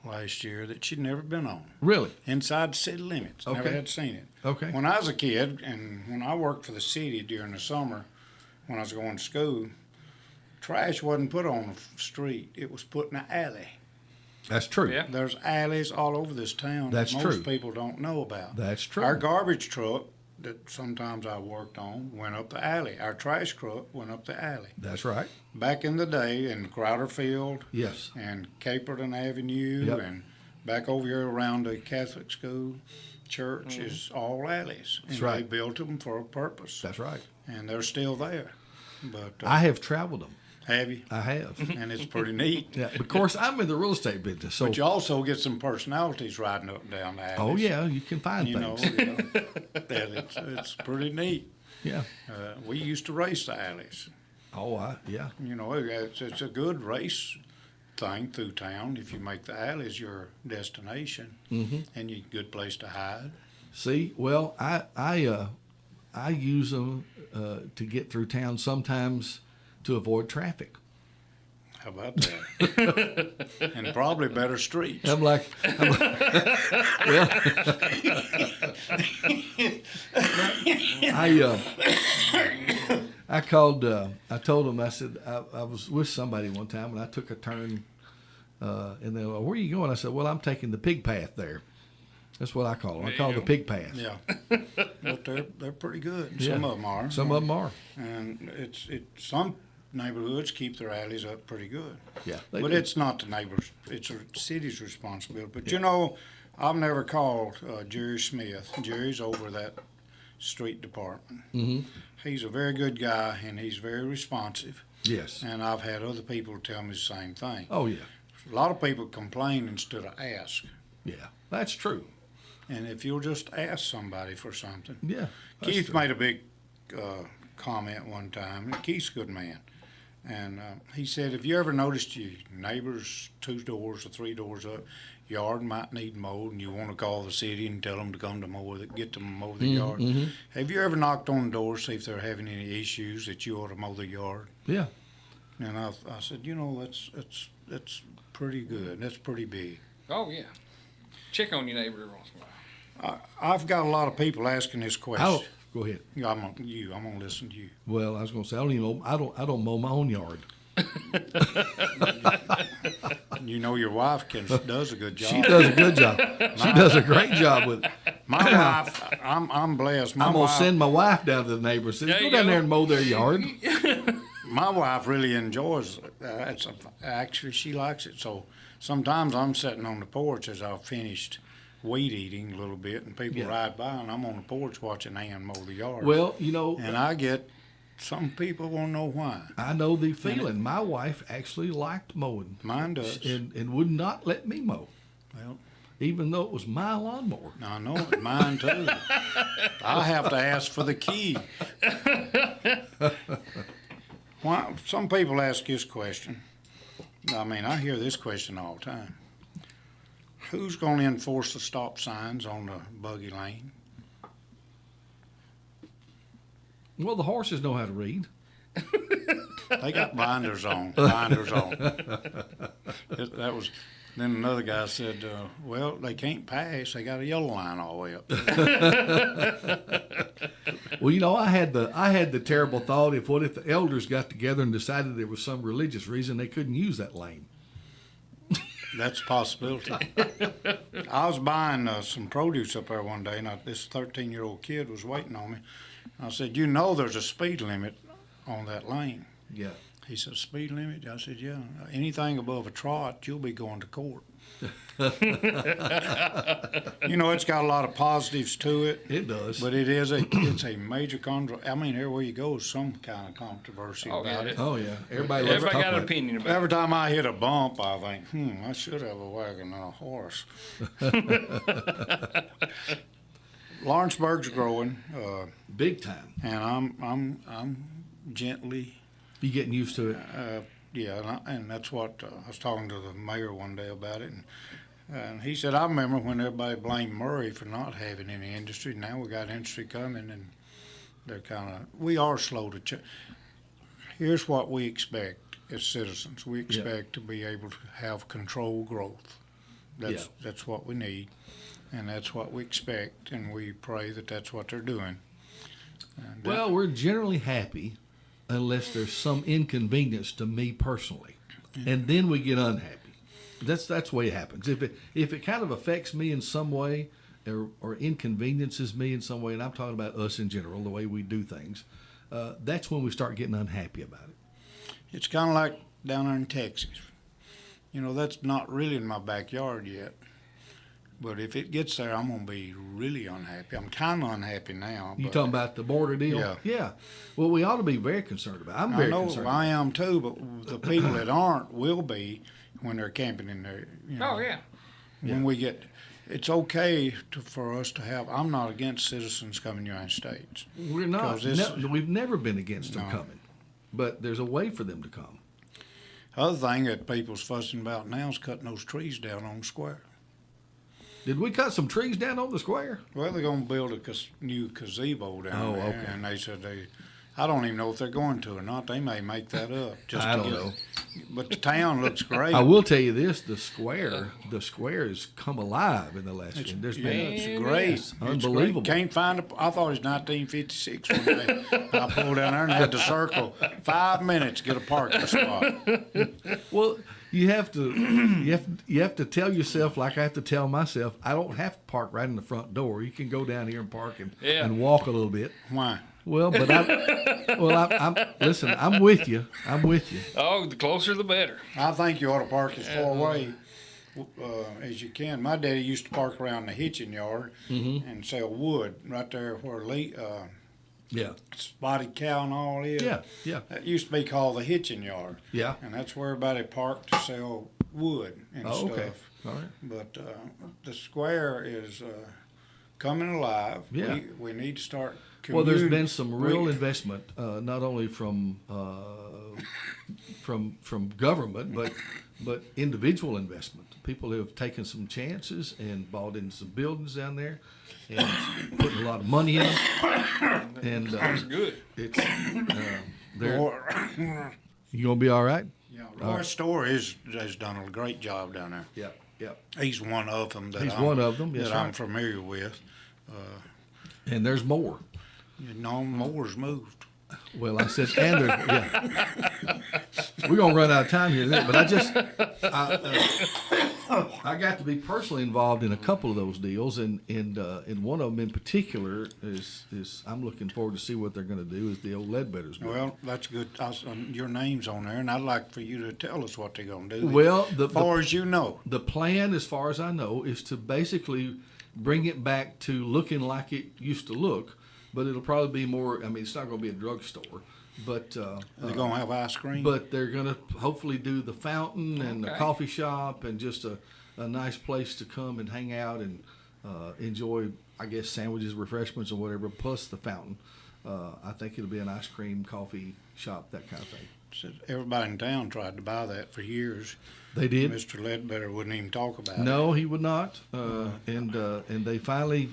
last year that she'd never been on. Really? Inside the city limits. Never Okay. had seen it. Okay. When I was a kid, and when I worked for the city during the summer, when I was going to school, trash wasn't put on the street. It was put in an alley. That's true. Yeah. There's alleys all over this town That's that true. most people don't know about. That's true. Our garbage truck that sometimes I worked on went up the alley. Our trash truck went up the alley. That's right. Back in the day in Crowder Field Yes. and Caperton Avenue Yep. and back over here around the Catholic school church is all alleys. That's and right. They built them for a purpose. That's right. And they're still there. But I have traveled them. have you? I have. And it's pretty neat. Yeah. Of course, I'm in the real estate business, so But you also get some personalities riding up and down the alleys. oh yeah, you can find You know, things. that it's pretty neat. Yeah. We used to race the alleys. Oh, yeah. You know, it's a good race thing through town if you make the alleys your destination and you good place to hide. See, well, I use them to get through town sometimes to avoid traffic. How about that? And probably better streets. I'm like well, I called. I told them. I said I was with somebody one time and I took a turn, and they were, where are you going? I said, well, I'm taking the pig path there. That's what I call them. I call it the pig path. Yeah, but they're pretty good. Yeah. Some of them are. Some of them are. And some neighborhoods keep their alleys up pretty good. Yeah, they But do. it's not the neighbors. It's a city's responsibility. But you know, I've never called Jerry Smith. Jerry's over that street department. Mm-hmm. He's a very good guy and he's very responsive. Yes. And I've had other people tell me the same thing. Oh yeah. A lot of people complain instead of ask. Yeah. That's true. And if you'll just ask somebody for something. Yeah. that's Keith true. made a big comment one time. And Keith's a good man. And he said, if you ever noticed your neighbor's 2 doors or 3 doors up, yard might need mowed, and you want to call the city and tell them to come to get them to mow the yard. Have you ever knocked on the door, see if they're having any issues that you ought to mow the yard? Yeah. And I said, you know, that's pretty good. That's pretty big. Oh, yeah. check on your neighbor once in a while. I've got a lot of people asking this question. Oh, go ahead. Yeah, I'm gonna listen to you. Well, I was going to say, I don't even know, I don't mow my own yard. You know your wife does a good job. She does a good job. She does a great job with it. My wife, I'm blessed. I'm going to send my wife down to the neighbors and say, go down there and mow their yard. My wife really enjoys it. Actually, she likes it. So sometimes I'm sitting on the porch as I've finished weed eating a little bit, and people ride by, and I'm on the porch watching Ann mow the yard. Well, you know. And I get, some people won't know why. I know the feeling. My wife actually liked mowing. Mine does. And would not let me mow. Well, even though it was my lawnmower. I know it, mine too. I have to ask for the key. Why, some people ask this question. I mean, I hear this question all the time. Who's going to enforce the stop signs on the buggy lane? Well, the horses know how to read. They got blinders on. Blinders on. That was. Then another guy said, "Well, they can't pass. They got a yellow line all the way up." Well, you know, I had the terrible thought: what if the elders got together and decided there was some religious reason they couldn't use that lane? That's a possibility. I was buying some produce up there one day, and this 13-year-old kid was waiting on me. I said, "You know, there's a speed limit on that lane." Yeah. He said, "Speed limit?" I said, "Yeah. Anything above a trot, you'll be going to court." You know, it's got a lot of positives to it. It does. But it's a major I mean, everywhere you go is some kind of controversy about it. Oh, yeah. Everybody loves to Everybody talk got an about it. opinion about Every time I hit a bump, I think, I should have a wagon and a horse. Lawrenceburg's growing, Big time. and I'm gently. You getting used to it? Yeah, and that's what I was talking to the mayor one day about it, and he said, I remember when everybody blamed Murray for not having any industry. Now we got industry coming, and they're we are slow to change. Here's what we expect as citizens. We expect to be able to have controlled growth. That's what we need, and that's what we expect, and we pray that that's what they're doing. And, Well, we're generally happy unless there's some inconvenience to me personally, and then we get unhappy. That's the way it happens. If it kind of affects me in some way, or inconveniences me in some way, and I'm talking about us in general, the way we do things, that's when we start getting unhappy about it. It's kind of like down there in Texas. You know, that's not really in my backyard yet. But if it gets there, I'm going to be really unhappy. I'm kind of unhappy now. You talking about the border deal? Yeah. Yeah. Well, we ought to be very concerned about it. I'm very concerned. I am too, but the people that aren't will be when they're camping in there. You know, Oh, yeah. When we get, it's okay for us to have, I'm not against citizens coming to the United States. We're not. 'Cause We've never been against them coming. But there's a way for them to come. Other thing that people's fussing about now is cutting those trees down on the square. Did we cut some trees down on the square? Well, they're going to build a new gazebo down there. okay. And they said I don't even know if they're going to or not. They may make that up. I don't know. But the town looks great. I will tell you this: the square has come alive in the last year. There's been It's great. It's unbelievable. Great. Can't find I thought it was 1956 one day. I pulled down there and had to circle 5 minutes to get a parking spot. Well, you have to tell yourself, like I have to tell myself, I don't have to park right in the front door. You can go down here and park and walk a little bit. Why? Well, but listen, I'm with you. Oh, the closer the better. I think you ought to park as far away as you can. My daddy used to park around the hitching yard and sell wood right there where Spotted Cow and all is. Yeah. That used to be called the hitching yard. Yeah. And that's where everybody parked to sell wood and stuff. Okay. All right. But the square is coming alive. Yeah. We need to start. Well, there's been some real investment, not only from government, but individual investment. People have taken some chances and bought in some buildings down there, and putting a lot of money in them. And That's good. it's you gonna be all right? Yeah, Roy Store has done a great job down there. Yeah. Yep. He's one of them. He's one of them, yes, that I'm right. familiar with. And there's more. More's moved. Well, I said, and there's, yeah. We're going to run out of time here in a minute, but I got to be personally involved in a couple of those deals, and one of them in particular is I'm looking forward to see what they're going to do is the old Ledbetter's building. Well, that's good. Your name's on there, and I'd like for you to tell us what they're going to do. Well, as far as you know. The plan, as far as I know, is to basically bring it back to looking like it used to look, but it'll probably be more, I mean, it's not going to be a drugstore, but They're going to have ice cream? but they're going to hopefully do the fountain and the Okay. coffee shop and just a nice place to come and hang out and enjoy, I guess, sandwiches, refreshments, or whatever, plus the fountain. I think it'll be an ice cream, coffee shop, that kind of thing. Said everybody in town tried to buy that for years. They did. Mr. Ledbetter wouldn't even talk about it. No, he would not. And they finally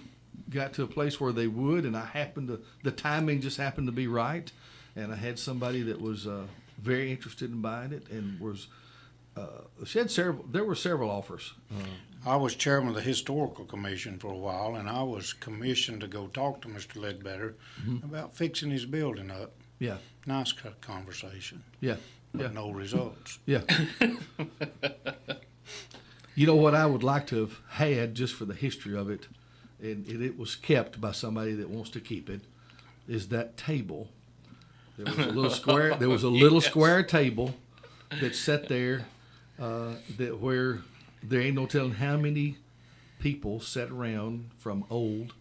got to a place where they would, and the timing just happened to be right. And I had somebody that was very interested in buying it, and there were several offers. I was chairman of the Historical Commission for a while, and I was commissioned to go talk to Mr. Ledbetter about fixing his building up. Yeah, Nice conversation, yeah, but yeah, no results. yeah. You know what I would like to have had, just for the history of it, and it was kept by somebody that wants to keep it, is that table. There was a little square. There was a little square table that sat there, that where there ain't no telling how many people sat around from old,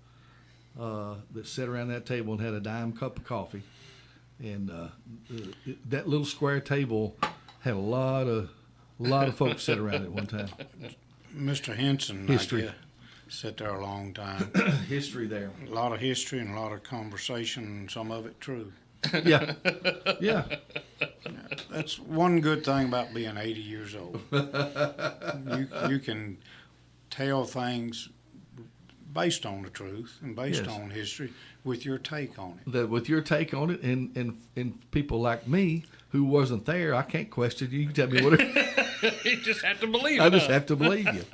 that sat around that table and had a dime cup of coffee, and that little square table had a lot of folks sat around it one time. Mr. Henson, History. I guess, sat there a long time. History there. A lot of history and a lot of conversation, and some of it true. Yeah, yeah, That's one good thing about being 80 years old. You can tell things based on the truth and based Yes. on history with your take on it. that with your take on it, and people like me who wasn't there, I can't question you. You can tell me whatever. You just have to believe it. I just have to believe you.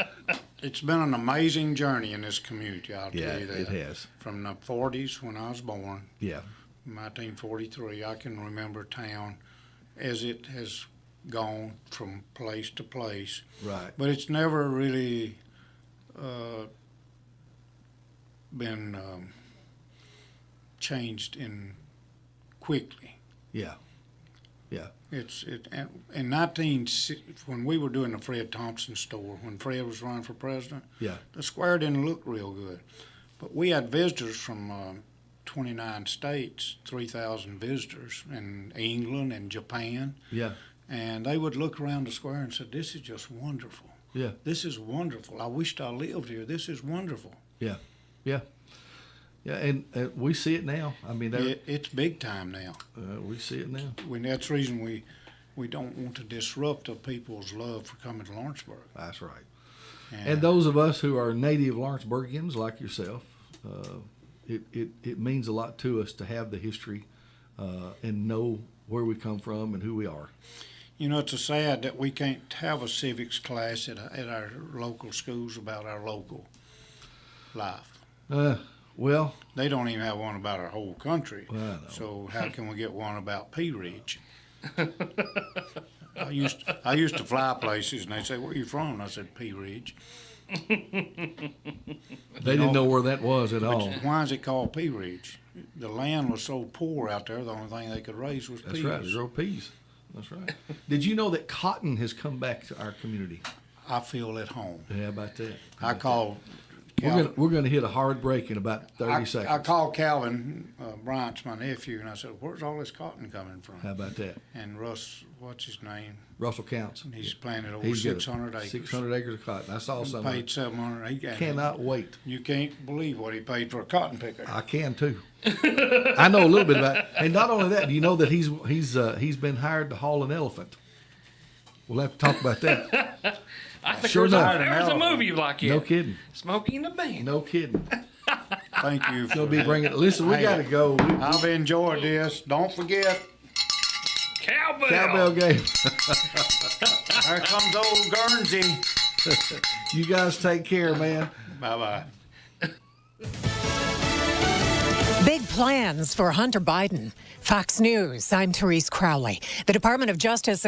It's been an amazing journey in this community, I'll Yeah, tell you that. it has. From the 40s when I was born, Yeah, 1943, I can remember town as it has gone from place to place. right. But it's never really been changed in quickly. Yeah, yeah, In when we were doing the Fred Thompson store, when Fred was running for president, yeah, the square didn't look real good. But we had visitors from 29 states, 3,000 visitors in England and Japan, yeah, and they would look around the square and say, "This is just wonderful. yeah, This is wonderful. I wished I lived here. This is wonderful." yeah, yeah, yeah. And we see it now. I mean, It's big time now. we see it now. That's the reason we don't want to disrupt the people's love for coming to Lawrenceburg. That's right. And those of us who are native Lawrenceburgians like yourself, it means a lot to us to have the history and know where we come from and who we are. You know, it's sad that we can't have a civics class at our local schools about our local life. Well, They don't even have one about our whole country. Well, I know. So how can we get one about Pea Ridge? I used to fly places, and they say, "Where you from?" And I said, "Pea Ridge." they didn't know where that was at all. Why is it called Pea Ridge? The land was so poor out there, the only thing they could raise was That's peas. right. They grow peas. That's right. Did you know that cotton has come back to our community? I feel at home. Yeah, about that. I called Calvin. We're gonna hit a hard break in about 30 seconds. I called Calvin Bryant's my nephew, and I said, "Where's all this cotton coming from?" How about that? And Russ, what's his name? Russell Counts. He's planted over He's got 600 acres. 600 acres of cotton. I saw some. Paid 700. He got Cannot wait. You can't believe what he paid for a cotton picker. I can too. I know a little bit about it. And not only that, do you know that he's been hired to haul an elephant? We'll have to talk about that. I think Sure enough. there's a movie like it. No kidding. Smokey and the Bandit. No kidding. Thank you. He'll be bringing. Listen, we Hey, got to go. I've enjoyed this. Don't forget, Cowbell. Cowbell game. there comes old Guernsey. You guys take care, man. Bye-bye. Big plans for Hunter Biden. Fox News, I'm Therese Crowley. The Department of Justice